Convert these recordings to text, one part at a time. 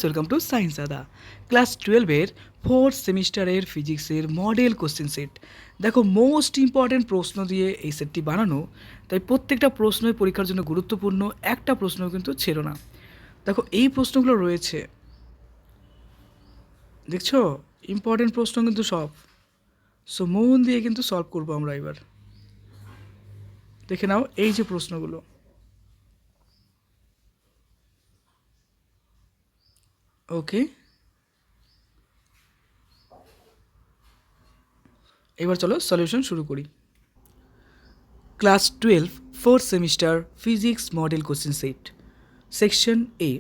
Welcome to science আদা। Class 12-এর fourth সেমিস্টারের ফিজিক্সের মডেল কোশ্চেন সেট। দেখো, মোস্ট ইম্পর্ট্যান্ট প্রশ্ন দিয়ে এই সেটটি বানানো, তাই প্রত্যেকটা প্রশ্নই পরীক্ষার জন্য গুরুত্বপূর্ণ, একটা প্রশ্নও কিন্তু ছিল না। দেখো, এই প্রশ্নগুলো রয়েছে, দেখছো, ইম্পর্ট্যান্ট প্রশ্ন কিন্তু সব। সো মন দিয়ে কিন্তু সলভ করবো আমরা এবার। দেখে নাও এই যে প্রশ্নগুলো। ওকে, এবার চলো সলিউশন শুরু করি। Class 12 fourth semester physics model question set, section A.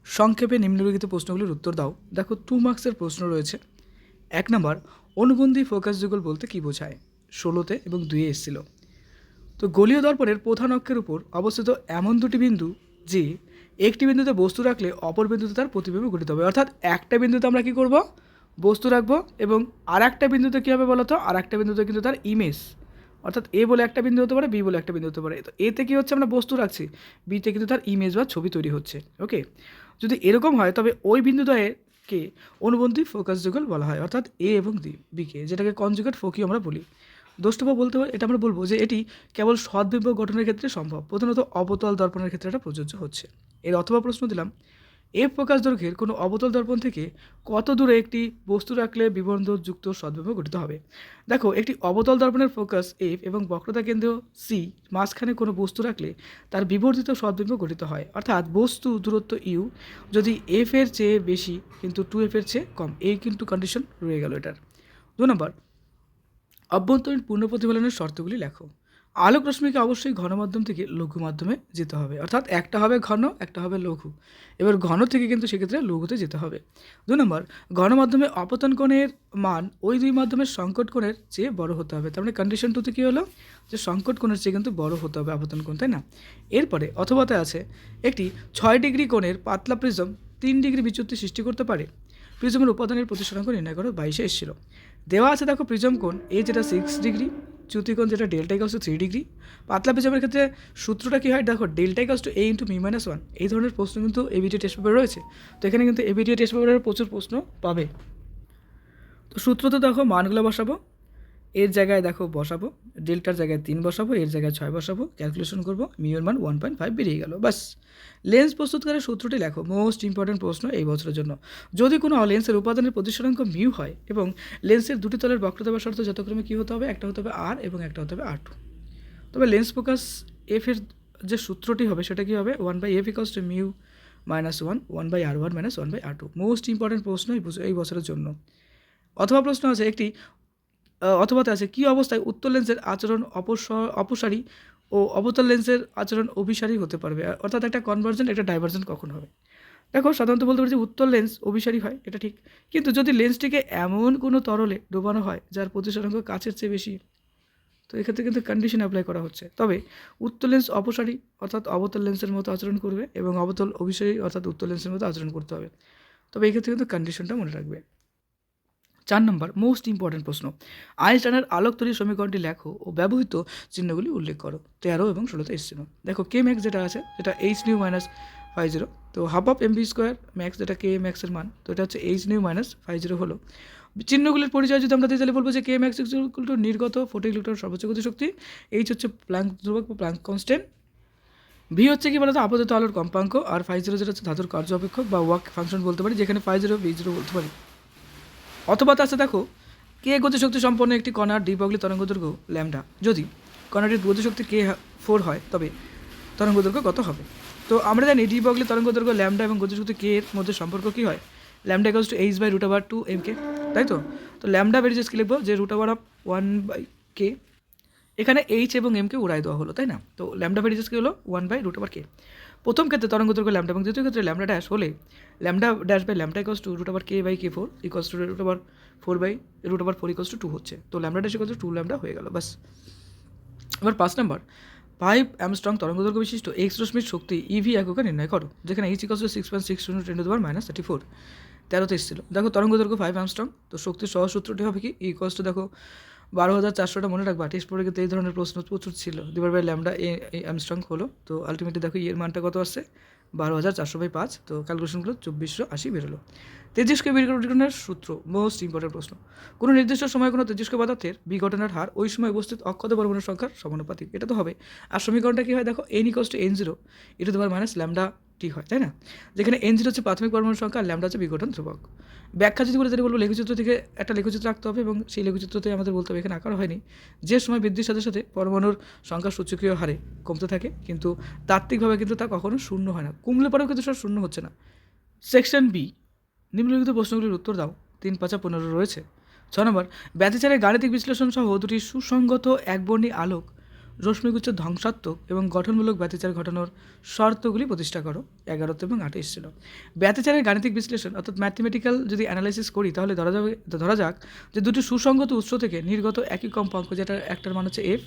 সংক্ষেপে নিম্নলিখিত প্রশ্নগুলির উত্তর দাও। দেখো, 2 মার্কসের প্রশ্ন রয়েছে। 1 নম্বর, অনুবন্ধী ফোকাস যুগল বলতে কী বোঝায়? 16তে এবং 2-এ এসেছিল। তো গোলীয় দর্পণের প্রধান অক্ষের উপর অবস্থিত এমন দুটি বিন্দু যে একটি বিন্দুতে বস্তু রাখলে অপর বিন্দুতে তার প্রতিবিম্ব গঠিত হবে। অর্থাৎ একটা বিন্দুতে আমরা কী করব, বস্তু রাখবো, এবং আর একটা বিন্দুতে কী হবে বলো তো, আর একটা বিন্দুতে কিন্তু তার ইমেজ, অর্থাৎ এ বলে একটা বিন্দু হতে পারে, বি বলে একটা বিন্দু হতে পারে। তো এতে কী হচ্ছে, আমরা বস্তু রাখছি, বিতে কিন্তু তার ইমেজ বা ছবি তৈরি হচ্ছে। ওকে, যদি এরকম হয় তবে ওই বিন্দুদ্বয়কে অনুবন্ধী ফোকাস যুগল বলা হয়, অর্থাৎ এ এবং বিকে, যেটাকে কনজুগেট ফোকি আমরা বলি। দোষ্টবা বলতে এটা আমরা বলবো যে এটি কেবল সদ্বিম্ব গঠনের ক্ষেত্রে সম্ভব, প্রধানত অবতল দর্পণের ক্ষেত্রে এটা প্রযোজ্য হচ্ছে। এর অথবা প্রশ্ন দিলাম, এফ প্রকাশ দৈর্ঘ্যের কোনো অবতল দর্পণ থেকে কত দূরে একটি বস্তু রাখলে বিবর্ধনযুক্ত সদ্বিম্ব গঠিত হবে? দেখো, একটি অবতল দর্পণের ফোকাস এফ এবং বক্রতা কেন্দ্র সি মাঝখানে কোনো বস্তু রাখলে তার বিবর্ধিত সদ্বিম্ব গঠিত হয়। অর্থাৎ বস্তু দূরত্ব ইউ যদি এফ এর চেয়ে বেশি কিন্তু 2f এর চেয়ে কম, এই কিন্তু কন্ডিশন রয়ে গেল এটার। 2 নম্বর, অভ্যন্তরীণ পূর্ণ প্রতিফলনের শর্তগুলি লেখো। আলোক রশ্মিকে অবশ্যই ঘন মাধ্যম থেকে লঘু মাধ্যমে যেতে হবে, অর্থাৎ একটা হবে ঘন, একটা হবে লঘু। এবার ঘন থেকে কিন্তু সেক্ষেত্রে লঘুতে যেতে হবে। 2 নম্বর, ঘন মাধ্যমে অপতন কোণের মান ওই দুই মাধ্যমের সংকট কোণের চেয়ে বড় হতে হবে। তার মানে কন্ডিশন 2তে কী হলো, যে সংকট কোণের চেয়ে কিন্তু বড় হতে হবে আপতন কোণ, তাই না? এরপরে অথবাতে আছে, একটি 6 ডিগ্রি কোণের পাতলা প্রিজম 3 ডিগ্রি বিচ্যুতি সৃষ্টি করতে পারে। প্রিজমের উপাদানের প্রতিসরাঙ্ক নির্ণয় করো। 22-এ এসেছিল। দেওয়া আছে, দেখো, প্রিজম কোণ এ যেটা 6 ডিগ্রি, চ্যুতিকোণ যেটা ডেল্টা ইকালস টু 3 ডিগ্রি। পাতলা প্রিজমের ক্ষেত্রে সূত্রটা কী হয়, দেখো, ডেল্টা ইকালস টু এ ইন্টু মি মাইনাস 1। এই ধরনের প্রশ্ন কিন্তু এবিটিএ টেস্ট পেপারে রয়েছে। তো এখানে কিন্তু এবিটিএ টেস্ট পেপারের প্রচুর প্রশ্ন পাবে। তো সূত্রতে দেখো মানগুলো বসাবো, এর জায়গায় দেখো বসাবো, ডেল্টার জায়গায় 3 বসাবো, এর জায়গায় 6 বসাবো, ক্যালকুলেশন করবো, মিউর মান 1.5 বেরিয়ে গেল, বাস। লেন্স প্রস্তুতকারের সূত্রটি লেখো। মোস্ট ইম্পর্ট্যান্ট প্রশ্ন এই বছরের জন্য। যদি কোনো লেন্সের উপাদানের প্রতিসরাঙ্ক মিউ হয় এবং লেন্সের দুটি তলের বক্রতা বা শর্ত যথাক্রমে কী হতে হবে, একটা হতে হবে আর এবং একটা হতে হবে R2। তবে লেন্স ফোকাস এফ এর যে সূত্রটি হবে সেটা কী হবে, 1/f equals to mu minus 1/r1 minus 1/r2। Most important প্রশ্ন এই বছরের জন্য। অথবা প্রশ্ন আছে একটি, অথবাতে আছে, কী অবস্থায় উত্তর লেন্সের আচরণ অপসারী ও অবতল লেন্সের আচরণ অভিসারী হতে পারবে? অর্থাৎ একটা কনভার্জেন্ট একটা ডাইভার্জেন্ট কখন হবে? দেখো, সাধারণত বলতে পারি যে উত্তর লেন্স অভিসারী হয়, এটা ঠিক। কিন্তু যদি লেন্সটিকে এমন কোনো তরলে ডোবানো হয় যার প্রতিসরাঙ্ক কাছের চেয়ে বেশি, তো এক্ষেত্রে কিন্তু কন্ডিশন অ্যাপ্লাই করা হচ্ছে। তবে উত্তর লেন্স অপসারী অর্থাৎ অবতল লেন্সের মতো আচরণ করবে, এবং অবতল অভিসারী অর্থাৎ উত্তর লেন্সের মতো আচরণ করতে হবে। তবে এক্ষেত্রে কিন্তু কন্ডিশনটা মনে রাখবে। 4 নম্বর, মোস্ট ইম্পর্ট্যান্ট প্রশ্ন, আইনস্টাইনের আলোক তড়িৎ সমীকরণটি লেখো ও ব্যবহৃত চিহ্নগুলি উল্লেখ করো। 13 এবং 16-তে এসেছিল। দেখো, কে ম্যাক্স যেটা আছে সেটা এইচ নিউ মাইনাস 50, তো half of MV square max যেটা কে ম্যাক্সের মান, তো এটা হচ্ছে এইচ নিউ মাইনাস 50 হলো। চিহ্নগুলির পরিচয় যদি আমরা দিই তাহলে বলবো যে কে ম্যাক্স ইকুয়াল টু নির্গত 40 ইলেকট্রন সর্বোচ্চ গতিশক্তি, এইচ হচ্ছে প্ল্যাঙ্ক ধ্রুবক বা প্ল্যাঙ্ক কনস্ট্যান্ট, ভি হচ্ছে কি বলতো আপাতত আলোর কম্পাঙ্ক, আর 50 যেটা হচ্ছে ধাতুর কার্য অপেক্ষক বা ওয়ার্ক ফাংশন বলতে পারি, যেখানে 50 V0 বলতে পারি। অথবা আছে, দেখো, কে গতিশক্তি সম্পন্ন একটি কণার দ্বিপগ্লী তরঙ্গদৈর্ঘ্য ল্যামডা, যদি কণাটির গতিশক্তি কে 4 হয় তবে তরঙ্গদৈর্ঘ্য কত হবে? তো আমরা জানি দ্বিপগ্লী তরঙ্গদৈর্ঘ্য ল্যামডা এবং গতিশক্তি কে এর মধ্যে সম্পর্ক কী হয়, ল্যামডা ইকুয়ালস টু h/√2mk, তাই তো? তো ল্যামডা বেরিয়ে কী লিখবো, যে √1/k। এখানে এইচ এবং এমকে উড়াই দেওয়া হলো, তাই না? তো ল্যামডা ভেরিজেস কী হলো, 1/√k। প্রথম ক্ষেত্রে তরঙ্গদৈর্ঘ্য ল্যামডা এবং দ্বিতীয় ক্ষেত্রে ল্যামডা ড্যাশ হলে lambda dash by lambda equals to √k/k4 equals to √4/√4 equals to 2 হচ্ছে। তো lambda dash equals to 2 lambda হয়ে গেল, বাস। এবার 5 নম্বর, 5 অ্যামস্ট্রং তরঙ্গদৈর্ঘ্য বিশিষ্ট এক্স রশ্মির শক্তি ইভি এককে নির্ণয় করো, যেখানে এইচ ইকুয়ালস টু 6.6 × 10⁻34। 13-তে এসেছিল। দেখো, তরঙ্গদৈর্ঘ্য 5 অ্যামস্ট্রং, তো শক্তির সহজ সূত্রটি হবে কি, ইকুয়ালস টু, দেখো, 12,400টা মনে রাখবা, টেস্ট পরে কিন্তু এই ধরনের প্রশ্ন প্রচুর ছিল, ডিভাইড বাই ল্যামডা এ অ্যামস্ট্রং হলো। তো আলটিমেটলি দেখো এর মানটা কত আসছে, 12,400/5, তো ক্যালকুলেশনগুলো 2480 বেরোলো। তেজস্ক্রিয় বিঘটনের সূত্র, মোস্ট ইম্পর্টেন্ট প্রশ্ন। কোনো নির্দিষ্ট সময়ে কোনো তেজস্ক্রিয় পদার্থের বিঘটনের হার ওই সময় উপস্থিত অক্ষত পরমাণুর সংখ্যার সমানুপাতিক, এটা তো হবে। আর সমীকরণটা কী হয় দেখো, n=n0 e⁻λt হয়, তাই না? যেখানে n0 হচ্ছে প্রাথমিক পরমাণুর সংখ্যা আর ল্যামডা হচ্ছে বিঘটন ধ্রুবক। ব্যাখ্যা যদি বলে, বলবো লেখচিত্র থেকে একটা লেখচিত্র আঁকতে হবে এবং সেই লেখচিত্রতে আমাদের বলতে হবে এখানে আঁকা হয়নি যে সময় বৃদ্ধির সাথে সাথে পরমাণুর সংখ্যা সূচকীয় হারে কমতে থাকে, কিন্তু তাত্ত্বিকভাবে কিন্তু তা কখনো শূন্য হয় না, কমলে পরেও কিন্তু সেটা শূন্য হচ্ছে না। সেকশন বি, নিম্নলিখিত প্রশ্নগুলির উত্তর দাও। 3, 5, 15 রয়েছে। 6 নম্বর, ব্যতিচারের গাণিতিক বিশ্লেষণ সহ দুটি সুসংগত একবর্ণী আলোক রশ্মিগুচ্ছ ধ্বংসাত্মক এবং গঠনমূলক ব্যতিচার ঘটানোর শর্তগুলি প্রতিষ্ঠা করো। 11 এবং 28 ছিল। ব্যতিচারের গাণিতিক বিশ্লেষণ অর্থাৎ ম্যাথমেটিক্যাল যদি অ্যানালাইসিস করি তাহলে ধরা যাক যে দুটি সুসংগত উৎস থেকে নির্গত একই কম্পাঙ্ক, যেটা একটার মান হচ্ছে এফ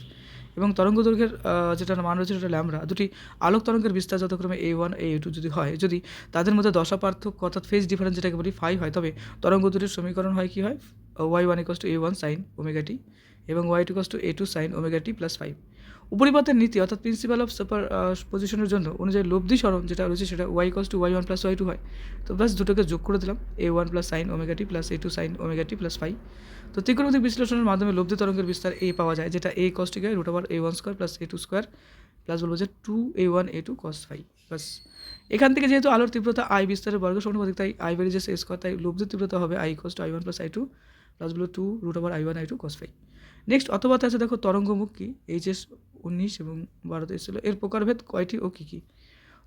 এবং তরঙ্গ দৈর্ঘ্যের যেটার মান রয়েছে সেটা ল্যামডা, দুটি আলোক তরঙ্গের বিস্তার যথাক্রমে A1 A2 যদি হয়, যদি তাদের মধ্যে দশা পার্থক্য অর্থাৎ ফেজ ডিফারেন্স যেটাকে বলি ফাই হয়, তবে তরঙ্গ দুটির সমীকরণ হয় কী হয়, y1 = a1 sin omega t এবং y2 = a2 sin omega t plus 5। উপরিপাতের নীতি অর্থাৎ প্রিন্সিপাল অফ সুপার পজিশনের জন্য অনুযায়ী লব্ধি সরণ যেটা রয়েছে সেটা y = y1 + y2 হয়। তো ব্যাস দুটোকে যোগ করে দিলাম, a1 + sin omega t plus a2 sin omega t plus 5। তো ত্রিকোণমিতিক বিশ্লেষণের মাধ্যমে লব্ধি তরঙ্গের বিস্তার a পাওয়া যায়, যেটা a cos t √a1² + a2² plus বলবো যে 2a1 a2 cos 5। বাস এখান থেকে যেহেতু আলোর তীব্রতা i বিস্তারের বর্গ সমানুপাতিক, তাই i বেরিয়ে যাচ্ছে a², তাই লব্ধির তীব্রতা হবে i = i1 + i2 প্লাস বলবো 2√i1 i2 cos 5। নেক্সট অথবাতে আছে দেখো তরঙ্গমুখ কি, HS 19 এবং 12 এসেছিল, এর প্রকারভেদ কয়টি ও কী কী।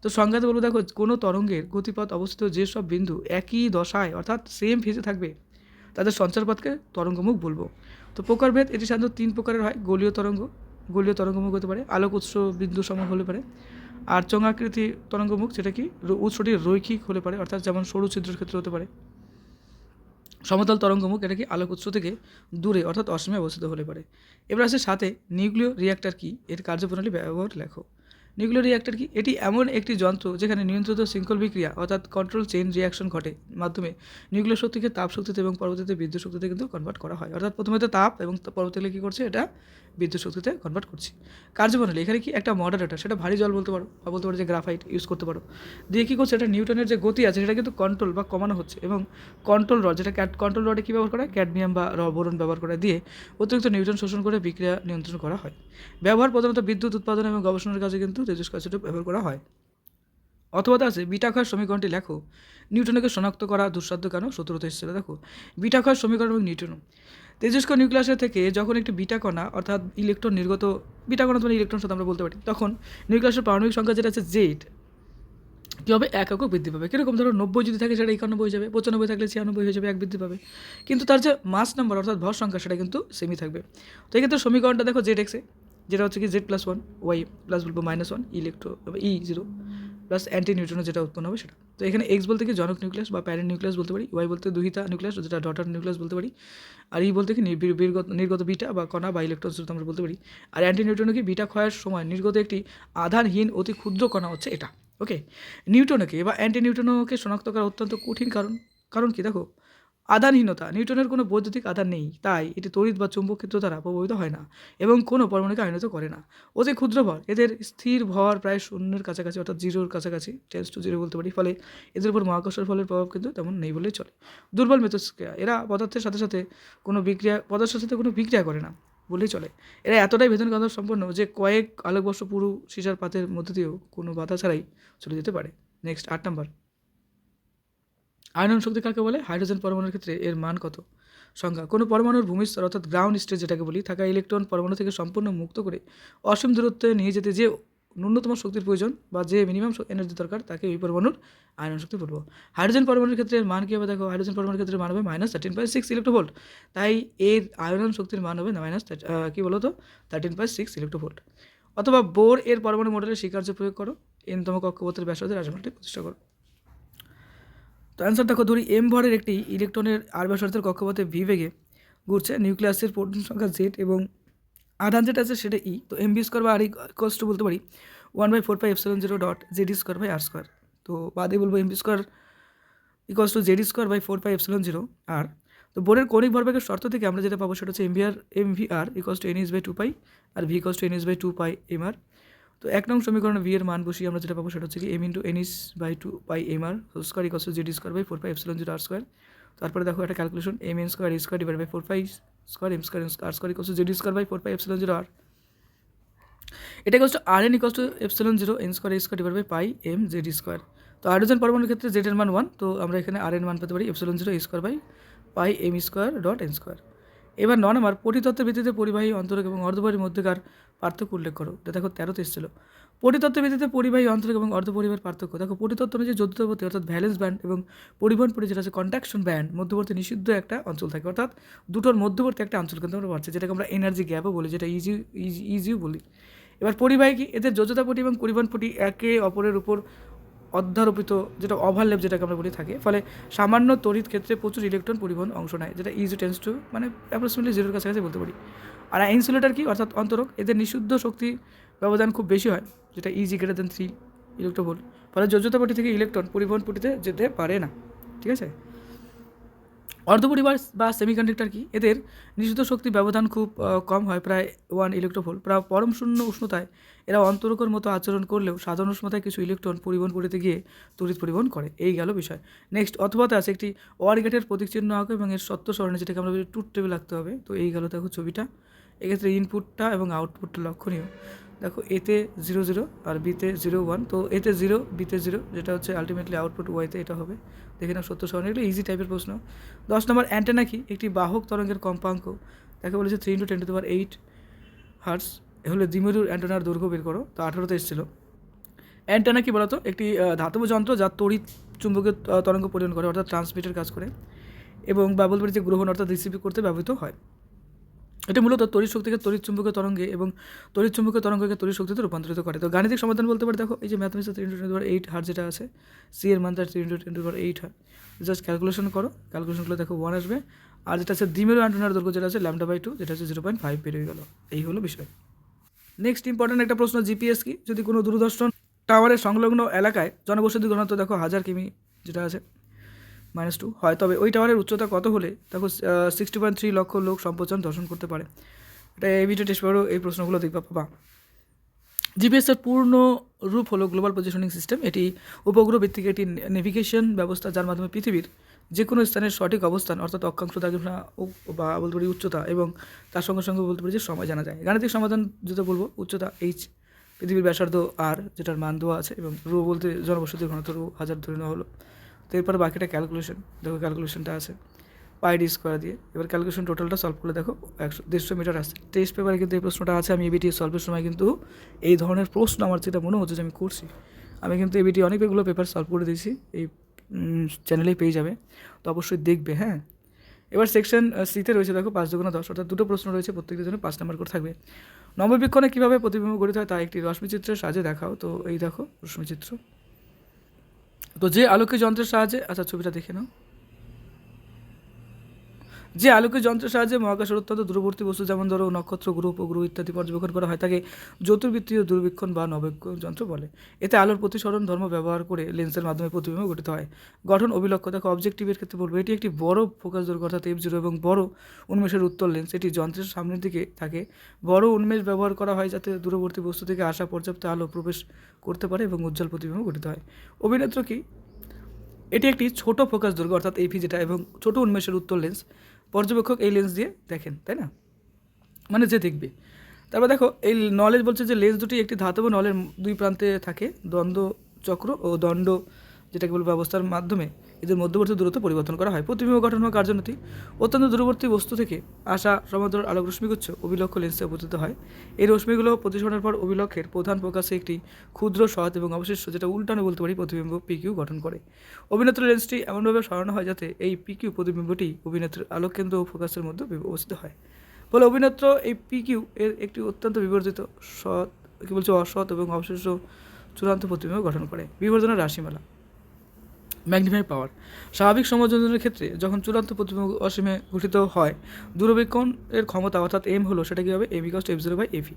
তো সংজ্ঞাতে বলবো দেখো, কোনো তরঙ্গের গতিপথ অবস্থিত যেসব বিন্দু একই দশায় অর্থাৎ সেম ফেজে থাকবে তাদের সঞ্চারপথকে তরঙ্গমুখ বলবো। তো প্রকারভেদ এটি সাধারণত 3 প্রকারের হয়। গোলীয় তরঙ্গমুখ হতে পারে, আলোক উৎস বিন্দু সম হলে পারে। আর চঙ্গাকৃতি তরঙ্গমুখ, যেটা কি উৎসটি রৈখিক হলে পারে, অর্থাৎ যেমন সরু ছিদ্রের ক্ষেত্রে হতে পারে। সমতল তরঙ্গমুখ, এটা কি আলোক উৎস থেকে দূরে অর্থাৎ অসীমে অবস্থিত হলে পারে। এবার আসে সাথে নিউক্লিয় রিঅ্যাক্টর কি, এর কার্যপ্রণালী ব্যবহার লেখো। নিউক্লিয় রিঅ্যাক্টর কি, এটি এমন একটি যন্ত্র যেখানে নিয়ন্ত্রিত শৃঙ্খল বিক্রিয়া অর্থাৎ কন্ট্রোল চেইন রিঅ্যাকশন ঘটে, মাধ্যমে নিউক্লিয় শক্তিকে তাপ শক্তিতে এবং পরবর্তীতে বিদ্যুৎ শক্তিতে কিন্তু কনভার্ট করা হয়। অর্থাৎ প্রথমে তো তাপ এবং পরবর্তীতে কী করছে, এটা বিদ্যুৎ শক্তিতে কনভার্ট করছি। কার্যপ্রণালী, এখানে কি একটা মডারেটর, সেটা ভারী জল বলতে পারো বা বলতে পারো যে গ্রাফাইট ইউজ করতে পারো, দিয়ে কী করছে, এটা নিউটনের যে গতি আছে সেটা কিন্তু কন্ট্রোল বা কমানো হচ্ছে। এবং কন্ট্রোল রড, যেটা কন্ট্রোল রডে কী ব্যবহার করা হয়, ক্যাডমিয়াম বা বোরন ব্যবহার করা দিয়ে অতিরিক্ত নিউটন শোষণ করে বিক্রিয়া নিয়ন্ত্রণ করা হয়। ব্যবহার প্রধানত বিদ্যুৎ উৎপাদন এবং গবেষণার কাজে কিন্তু তেজস্ক্রিয় অ্যাসিড ব্যবহার করা হয়। অথবা আছে বিটা ক্ষয়ের সমীকরণটি লেখো। নিউটনকে শনাক্ত করা দুঃসাধ্য কেন, 17 এসেছিল। দেখো বিটা ক্ষয়ের সমীকরণ এবং নিউটন, তেজস্ক্রিয় নিউক্লিয়াসের থেকে যখন একটি বিটা কণা অর্থাৎ ইলেকট্রন নির্গত, বিটা কণা মানে ইলেকট্রন সাথে আমরা বলতে পারি, তখন নিউক্লিয়াসের পারমাণবিক সংখ্যা যেটা আছে জেড কী হবে, 1 একক বৃদ্ধি পাবে। কীরকম, ধরো 90 যদি থাকে সেটা 91 হয়ে যাবে, 95 থাকলে 96 হয়ে যাবে, 1 বৃদ্ধি পাবে। কিন্তু তার যে মাস নাম্বার অর্থাৎ ভর সংখ্যা সেটা কিন্তু সেমই থাকবে। তো এক্ষেত্রে সমীকরণটা দেখো জেড এক্সে, যেটা হচ্ছে কি z+1 y প্লাস বলবো -1 E0 প্লাস অ্যান্টি নিউট্রনের যেটা উৎপন্ন হবে সেটা। তো এখানে এক্স বলতে কি জনক নিউক্লিয়াস বা প্যারেন্ট নিউক্লিয়াস বলতে পারি, ওয়াই বলতে দুহিতা নিউক্লিয়াস যেটা ডটার নিউক্লিয়াস বলতে পারি, আর ই বলতে কি নির্গত বিটা বা কণা বা ইলেকট্রন যেটা আমরা বলতে পারি। আর অ্যান্টি নিউট্রনও কি বিটা ক্ষয়ের সময় নির্গত একটি আধানহীন অতি ক্ষুদ্র কণা হচ্ছে এটা। ওকে, নিউটনকে বা অ্যান্টি নিউট্রনকে শনাক্ত করা অত্যন্ত কঠিন, কারণ কি দেখো, আধানহীনতা, নিউটনের কোনো বৈদ্যুতিক আধান নেই, তাই এটি তড়িৎ বা চুম্বক ক্ষেত্র দ্বারা প্রভাবিত হয় না এবং কোনো পরমাণুকে আয়নিত করে না। অতি ক্ষুদ্র ভর, এদের স্থির ভর প্রায় শূন্যের কাছাকাছি অর্থাৎ 0-র কাছাকাছি, 10⁻⁴ বলতে পারি। ফলে এদের উপর মহাকর্ষের ফলের প্রভাব কিন্তু তেমন নেই বলেই চলে। দুর্বল মিথস্ক্রিয়া, এরা পদার্থের সাথে কোনো বিক্রিয়া করে না বলেই চলে। এরা এতটাই ভেদন গন্ধ সম্পন্ন যে কয়েক আলোকবর্ষ পুরো সীসার পাতের মধ্যে দিয়েও কোনো বাধা ছাড়াই চলে যেতে পারে। নেক্সট 8 নম্বর, আয়নন শক্তি কাকে বলে? হাইড্রোজেন পরমাণুর ক্ষেত্রে এর মান কত? সংখ্যা, কোনো পরমাণুর ভূমিস্তর অর্থাৎ গ্রাউন্ড স্টেজ যেটাকে বলি থাকা ইলেকট্রন পরমাণু থেকে সম্পূর্ণ মুক্ত করে অসীম দূরত্বে নিয়ে যেতে যে ন্যূনতম শক্তির প্রয়োজন বা যে মিনিমাম এনার্জি দরকার তাকে ওই পরমাণুর আয়নন শক্তি বলবো। হাইড্রোজেন পরমাণুর ক্ষেত্রে এর মান কী হবে দেখো, হাইড্রোজেন পরমাণুর ক্ষেত্রে মান হবে -13.6 ইলেক্ট্রোভোল্ট, তাই এর আয়নন শক্তির মান হবে কী বলো তো 13.6 ইলেক্ট্রোভোল্ট। অথবা বোর এর পরমাণু মডেলের স্বীকার্য প্রয়োগ করো, n-তম কক্ষপথের ব্যাসার্ধের রাশিমালাটি প্রতিষ্ঠা করো। তো অ্যান্সার দেখো, ধরি এম ভরের একটি ইলেকট্রনের আর ব্যাসার্ধের কক্ষপথে ভি বেগে ঘুরছে, নিউক্লিয়াসের প্রোটন সংখ্যা জেড এবং আধান যেটা আছে সেটা ই। তো এম বি স্কোয়ার বা আর ইকোয়ালস টু বলতে পারি 1/4πε0.z² তো বাদে বলবো M B square equals to z²/4πε0 আর। তো বোরের কৌণিক ভরবেগের শর্ত থেকে আমরা যেটা পাবো সেটা হচ্ছে M V R equals to n/2π আর V equals to n/2π mr। তো 1 নং সমীকরণে ভি এর মান বসিয়ে আমরা যেটা পাবো সেটা হচ্ছে কি m into n is by 2 pi m r whole square x to z square by 4 pi epsilon zero r square. তারপরে দেখো একটা calculation m n square square divide by 4 pi square m square r square x to z square by 4 pi epsilon zero r. এটা x to r n x to epsilon zero n square square divide by pi m Z square. তো hydrogen পরমাণুর ক্ষেত্রে Z এর মান 1, তো আমরা এখানে আর এর মান পেতে পারি epsilon zero square by pi M square dot N square. এবার 9 নম্বর পরিতত্ত্বের ভিত্তিতে পরিবাহী অন্তরক এবং অর্ধপরিবাহীর মধ্যেকার পার্থক্য উল্লেখ করো। এটা দেখো 13তে এসেছিল। পরিতত্ত্বের ভিত্তিতে পরিবাহী অন্তরক এবং অর্ধপরিবাহীর পার্থক্য দেখো পরিতত্ত্ব অনুযায়ী যৌথবর্তী অর্থাৎ ভ্যালেন্স ব্যান্ড এবং পরিবহন পরি যেটা আছে কন্ডাকশন ব্যান্ড মধ্যবর্তী নিষিদ্ধ একটা অঞ্চল থাকে, অর্থাৎ দুটোর মধ্যবর্তী একটা অঞ্চল কিন্তু আমরা পাচ্ছি, যেটাকে আমরা এনার্জি গ্যাপও বলি, যেটা ইজিও বলি। এবার পরিবাহী কি এদের যোজ্যতা পটি এবং পরিবহন পটি একে অপরের উপর অধ্যারোপিত যেটা ওভারল্যাপ যেটাকে আমরা বলি থাকে, ফলে সামান্য তড়িৎ ক্ষেত্রে প্রচুর ইলেকট্রন পরিবহন অংশ নেয়, যেটা ইজি টেন্স টু মানে অ্যাপ্রক্সিমেটলি জিরোর কাছাকাছি বলতে পারি। আর ইনসুলেটর কি অর্থাৎ অন্তরক, এদের নিষিদ্ধ শক্তি ব্যবধান খুব বেশি হয়, যেটা ইজি গ্রেটার দেন 3 ইলেকট্রোভোল্ট, ফলে যোজ্যতা পটি থেকে ইলেকট্রন পরিবহন পটিতে যেতে পারে না। ঠিক আছে। অর্ধপরিবার বা সেমিকন্ডাক্টর কি এদের নিষিদ্ধ শক্তি ব্যবধান খুব কম হয়, প্রায় 1 ইলেকট্রোভোল্ট। প্রায় পরম শূন্য উষ্ণতায় এরা অন্তরকের মতো আচরণ করলেও সাধারণ উষ্ণতায় কিছু ইলেকট্রন পরিবহন করতে গিয়ে তড়িৎ পরিবহন করে। এই গেল বিষয়। নেক্সট অথবাতে আছে একটি ওয়ার গেটের প্রতীক চিহ্ন আঁকো এবং এর সত্য স্মরণে যেটাকে আমরা বলি ট্রুথ টেবিল রাখতে হবে। তো এই গেল দেখো ছবিটা। এক্ষেত্রে ইনপুটটা এবং আউটপুটটা লক্ষণীয়। দেখো এতে 0 0 আর বিতে 0 1, তো এতে 0 বিতে 0, যেটা হচ্ছে আলটিমেটলি আউটপুট ওয়াইতে এটা হবে। দেখে নাও সত্য স্মরণ, এগুলো ইজি টাইপের প্রশ্ন। 10 নম্বর অ্যান্টেনা কি একটি বাহক তরঙ্গের কম্পাঙ্ক, তাকে বলেছে 3 × 10⁸ হার্টস হলে দ্বিমেরুর অ্যান্টেনার দৈর্ঘ্য বের করো। তো 18তে এসেছিল। অ্যান্টেনা কি বলতো একটি ধাতব যন্ত্র যা তড়িৎ চুম্বকের তরঙ্গ পরিবহন করে, অর্থাৎ ট্রান্সমিটার কাজ করে, এবং বা বলতে পারি যে গ্রহণ অর্থাৎ রিসিভ করতে ব্যবহৃত হয়। এটা মূলত তড়িৎ শক্তিকে তড়িৎ চুম্বকীয় তরঙ্গে এবং তড়িৎ চুম্বকীয় তরঙ্গকে তড়িৎ শক্তিতে রূপান্তরিত করে। তো গাণিতিক সমাধান বলতে পারি দেখো এই যে ম্যাথমেটিক্সে 3 × 10⁸ হার্টস যেটা আছে, সি এর মান তার 3 × 10⁸ হার্টস। জাস্ট ক্যালকুলেশন করো, ক্যালকুলেশন করলে দেখো 1 আসবে। আর যেটা আছে দ্বিমেরু অ্যান্টেনার দৈর্ঘ্য যেটা আছে λ/2, যেটা হচ্ছে 0.5 বেরিয়ে গেল। এই হলো বিষয়। নেক্সট ইম্পর্টেন্ট একটা প্রশ্ন, জিপিএস কি যদি কোনো দূরদর্শন টাওয়ারের সংলগ্ন এলাকায় জনবসতি ঘনত্ব দেখো 1000 কিমি যেটা আছে -2 হয়, তবে ওই টাওয়ারের উচ্চতা কত হলে দেখো 60.3 লক্ষ লোক সম্প্রচার দর্শন করতে পারে। এটা এভিটে টেস্ট পেপারও এই প্রশ্নগুলো দেখবা পাবা। জিপিএসের পূর্ণ রূপ হলো গ্লোবাল পজিশনিং সিস্টেম। এটি উপগ্রহ ভিত্তিক একটি নেভিগেশন ব্যবস্থা যার মাধ্যমে পৃথিবীর যে কোনো স্থানের সঠিক অবস্থান অর্থাৎ অক্ষাংশ দাগনা বা বলতে পারি উচ্চতা এবং তার সঙ্গে সঙ্গে বলতে পারি যে সময় জানা যায়। গাণিতিক সমাধান যেটা বলবো উচ্চতা এইচ, পৃথিবীর ব্যাসার্ধ আর যেটার মান দেওয়া আছে, এবং রো বলতে জনবসতির ঘনত্ব রো 1000 ধরে নেওয়া হলো। তো এরপর বাকিটা ক্যালকুলেশন, দেখো ক্যালকুলেশনটা আছে পাই স্কোয়ার দিয়ে। এবার ক্যালকুলেশন টোটালটা সলভ করে দেখো 150 মিটার আসছে। টেস্ট পেপারে কিন্তু এই প্রশ্নটা আছে। আমি এবিটি সলভের সময় কিন্তু এই ধরনের প্রশ্ন আমার যেটা মনে হচ্ছে যে আমি করছি, আমি কিন্তু এবিটি অনেকগুলো পেপার সলভ করে দিয়েছি, এই চ্যানেলেই পেয়ে যাবে, তো অবশ্যই দেখবে। হ্যাঁ, এবার সেকশন সিতে রয়েছে দেখো 5 × 10, অর্থাৎ দুটো প্রশ্ন রয়েছে, প্রত্যেকটির জন্য 5 নম্বর করে থাকবে। নববীক্ষণে কীভাবে প্রতিবিম্ব গঠিত হয় তা একটি রশ্মিচিত্রের সাহায্যে দেখাও। তো এই দেখো রশ্মিচিত্র। তো যে আলোকীয় যন্ত্রের সাহায্যে, আচ্ছা ছবিটা দেখে নাও, যে আলোকীয় যন্ত্রের সাহায্যে মহাকাশের অত্যন্ত দূরবর্তী বস্তু যেমন ধরো নক্ষত্র, গ্রহ, উপগ্রহ ইত্যাদি পর্যবেক্ষণ করা হয় তাকে জ্যোতির্বৃত্তীয় দূরবীক্ষণ বা নবীক্ষণ যন্ত্র বলে। এতে আলোর প্রতিসরণ ধর্ম ব্যবহার করে লেন্সের মাধ্যমে প্রতিবিম্ব গঠিত হয়। গঠন অভিলক্ষ্য দেখো অবজেক্টিভের ক্ষেত্রে বলবো এটি একটি বড় ফোকাস দৈর্ঘ্য অর্থাৎ f0 এবং বড় উন্মেষের উত্তর লেন্স। এটি যন্ত্রের সামনের দিকে থাকে। বড় উন্মেষ ব্যবহার করা হয় যাতে দূরবর্তী বস্তু থেকে আসা পর্যাপ্ত আলো প্রবেশ করতে পারে এবং উজ্জ্বল প্রতিবিম্ব গঠিত হয়। অভিনেত্র কি এটি একটি ছোট ফোকাস দৈর্ঘ্য অর্থাৎ এফি যেটা এবং ছোট উন্মেষের উত্তর লেন্স। পর্যবেক্ষক এই লেন্স দিয়ে দেখেন, তাই না, মানে যে দেখবে। তারপর দেখো এই নলেজ বলছে যে লেন্স দুটি একটি ধাতব নলের দুই প্রান্তে থাকে, দ্বন্দ্ব চক্র ও দণ্ড যেটাকে বলবো ব্যবস্থার মাধ্যমে এদের মধ্যবর্তী দূরত্ব পরিবর্তন করা হয়। প্রতিবিম্ব গঠন ও কার্যনীতি অত্যন্ত দূরবর্তী বস্তু থেকে আসা সমান্তরাল আলোক রশ্মিগুচ্ছ অভিলক্ষ লেন্সে অবস্থিত হয়। এই রশ্মিগুলো প্রতিসরণের পর অভিলক্ষের প্রধান প্রকাশে একটি ক্ষুদ্র সৎ এবং অবশিষ্ট যেটা উল্টানো বলতে পারি প্রতিবিম্ব পিকিউ গঠন করে। অভিনেত্র লেন্সটি এমনভাবে সরানো হয় যাতে এই পিকিউ প্রতিবিম্বটি অভিনেত্রের আলোক কেন্দ্র ও ফোকাসের মধ্যে অবস্থিত হয়। ফলে অভিনেত্র এই পিকিউ এর একটি অত্যন্ত বিবর্জিত সৎ কী বলছে অসৎ এবং অবশিষ্ট চূড়ান্ত প্রতিবিম্ব গঠন করে। বিবর্ধনের রাশিমালা ম্যাগনিফাইং পাওয়ার স্বাভাবিক সমযোজনের ক্ষেত্রে যখন চূড়ান্ত প্রতিবিম্ব অসীমে গঠিত হয় দূরবীক্ষণের ক্ষমতা অর্থাৎ এম হলো সেটা কী হবে M equal to f0/f।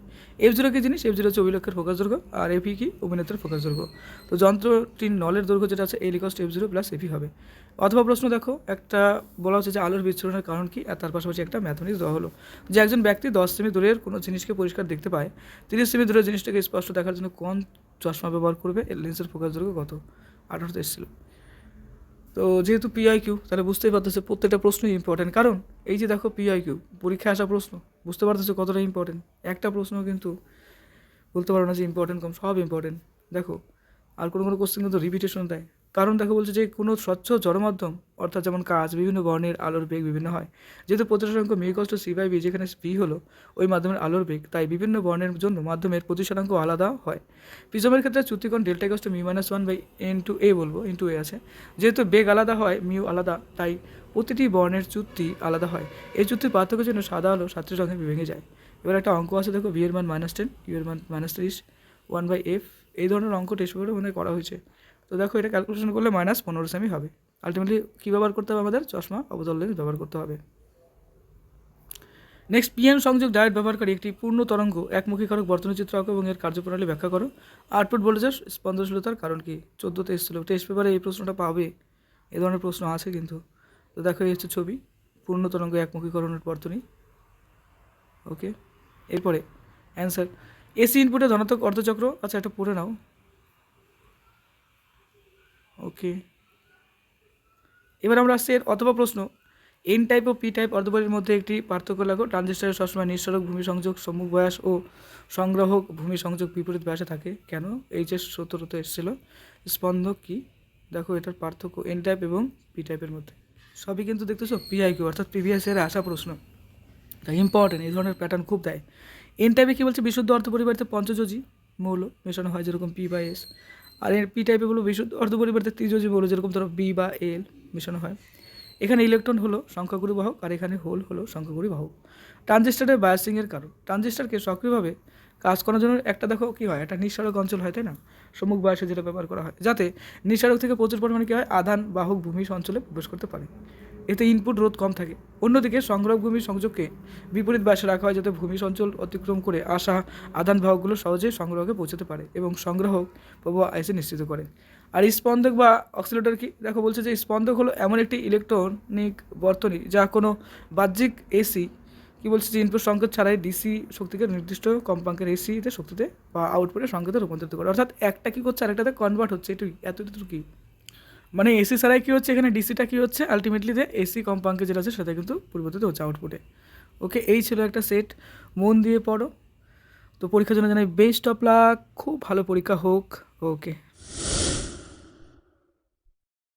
f0 কি জিনিস, f0 হচ্ছে অভিলক্ষের ফোকাস দৈর্ঘ্য আর এফি কি অভিনেত্রের ফোকাস দৈর্ঘ্য। তো যন্ত্রটির নলের দৈর্ঘ্য যেটা আছে l equal to f0 + f হবে। অথবা প্রশ্ন দেখো, একটা বলা হচ্ছে যে আলোর বিচ্ছুরণের কারণ কি, আর তার পাশাপাশি একটা ম্যাথমেটিক্স দেওয়া হলো যে একজন ব্যক্তি 10 সেমি দূরের কোনো জিনিসকে পরিষ্কার দেখতে পায়, 30 সেমি দূরের জিনিসটাকে স্পষ্ট দেখার জন্য কোন চশমা ব্যবহার করবে, এর লেন্সের ফোকাস দৈর্ঘ্য কত, 18তে এসেছিলো। তো যেহেতু পিআইকিউ, তাহলে বুঝতেই পারতেছে প্রত্যেকটা প্রশ্নই ইম্পর্টেন্ট, কারণ এই যে দেখো পিআইকিউ পরীক্ষায় আসা প্রশ্ন, বুঝতে পারতেছে কতটা ইম্পর্টেন্ট। একটা প্রশ্ন কিন্তু বলতে পারো না যে ইম্পর্টেন্ট কম, সব ইম্পর্টেন্ট। দেখো আর কোনো কোনো কোশ্চেন কিন্তু রিপিটেশন দেয়, কারণ দেখো বলছে যে কোনো স্বচ্ছ জড়মাধ্যম, অর্থাৎ যেমন কাঁচ, বিভিন্ন বর্ণের আলোর বেগ বিভিন্ন হয়, যেহেতু প্রতিসরাঙ্ক μ/c/v, যেখানে v হলো ওই মাধ্যমের আলোর বেগ, তাই বিভিন্ন বর্ণের জন্য মাধ্যমের প্রতিসরাঙ্ক আলাদা হয়। প্রিজমের ক্ষেত্রে চ্যুতিকোণ ডেল্টা ইকুয়ালস টু μ-1/n/a বলবো, ইন্টু a আছে, যেহেতু বেগ আলাদা হয়, মিউ আলাদা, তাই প্রতিটি বর্ণের চ্যুতি আলাদা হয়। এই চ্যুতির পার্থক্যের জন্য সাদা আলো 7টি রঙে ভেঙে যায়। এবার একটা অঙ্ক আছে, দেখো v এর মান -10, u এর মান -30, 1/f, এই ধরনের অঙ্ক টেস্ট পেপারে মনে করা হয়েছে। তো দেখো এটা ক্যালকুলেশন করলে -15 সেমি হবে। আলটিমেটলি কী ব্যবহার করতে হবে, আমাদের চশমা অবতল লেন্স ব্যবহার করতে হবে। নেক্সট, পিএন সংযোগ ডায়োড ব্যবহারকারী একটি পূর্ণ তরঙ্গ একমুখী কারক বর্তনী চিত্র আঁকো এবং এর কার্যপ্রণালী ব্যাখ্যা করো। আউটপুট ভোল্টেজের স্পন্দনশীলতার কারণ কি, 14তে এসেছিলো, টেস্ট পেপারে এই প্রশ্নটা পাবে, এ ধরনের প্রশ্ন আছে কিন্তু। তো দেখো এই হচ্ছে ছবি, পূর্ণ তরঙ্গ একমুখীকরণের বর্তনী। ওকে, এরপরে অ্যান্সার, এসি ইনপুটে ধনাত্মক অর্ধচক্র, আচ্ছা এটা পড়ে নাও। ওকে, এবার আমরা আসছি এর অথবা প্রশ্ন, এন টাইপ ও পি টাইপ অর্ধপরির মধ্যে একটি পার্থক্য লাগো। ট্রানজিস্টরের সবসময় নিঃসরক ভূমি সংযোগ সম্মুখ ব্যাস ও সংগ্রাহক ভূমি সংযোগ বিপরীত ব্যাসে থাকে কেন, এই যে 17তে এসেছিলো। স্পন্দক কি, দেখো এটার পার্থক্য এন টাইপ এবং পি টাইপের মধ্যে, সবই কিন্তু দেখতেছো পিআইকিউ অর্থাৎ প্রিভিয়াস ইয়ারে আসা প্রশ্ন, তাই ইম্পর্টেন্ট, এই ধরনের প্যাটার্ন খুব দেয়। এন টাইপে কী বলছে, বিশুদ্ধ অর্ধপরিবারিতে পঞ্চযোজী মৌল মেশানো হয়, যেরকম P/S। আর এর পি টাইপে বলো বিশুদ্ধ অর্ধপরিবারিতে ত্রিযোজী মৌল, যেরকম ধরো B/L মেশানো হয়। এখানে ইলেকট্রন হলো সংখ্যাগুরু বাহক, আর এখানে হোল হলো সংখ্যাগুরু বাহক। ট্রানজিস্টরের বায়াসিংয়ের কারণ, ট্রানজিস্টরকে সক্রিয়ভাবে কাজ করার জন্য একটা দেখো কী হয়, একটা নিঃসারক অঞ্চল হয়, তাই না, সম্মুখ বায়াসে যেটা ব্যবহার করা হয়, যাতে নিঃসারক থেকে প্রচুর পরিমাণে কী হয়, আধান বাহক ভূমি অঞ্চলে প্রবেশ করতে পারে, এতে ইনপুট রোধ কম থাকে। অন্যদিকে সংগ্রাহক ভূমি সংযোগকে বিপরীত ব্যাসে রাখা হয়, যাতে ভূমি অঞ্চল অতিক্রম করে আসা আধান বাহকগুলো সহজেই সংগ্রাহকে পৌঁছাতে পারে এবং সংগ্রাহক প্রবাহ আইসি নিশ্চিত করে। আর স্পন্দক বা অক্সিলেটর কি, দেখো বলছে যে স্পন্দক হলো এমন একটি ইলেকট্রনিক বর্তনী যা কোনো বাহ্যিক এসি কি বলছে যে ইনপুট সংকেত ছাড়াই ডিসি শক্তিকে নির্দিষ্ট কম্পাঙ্কের এসিতে শক্তিতে বা আউটপুটে সংকেতে রূপান্তরিত করে, অর্থাৎ একটা কী করছে আরেকটাতে কনভার্ট হচ্ছে, এটুই এতটুকু কি, মানে এসি ছাড়াই কী হচ্ছে, এখানে ডিসিটা কী হচ্ছে, আলটিমেটলি যে এসি কম্পাঙ্কে যেটা আছে সেটা কিন্তু পরিবর্তিত হচ্ছে আউটপুটে। ওকে, এই ছিল একটা সেট, মন দিয়ে পড়ো। তো পরীক্ষার জন্য জানাই বেস্ট অফ লাক, খুব ভালো পরীক্ষা হোক। ওকে।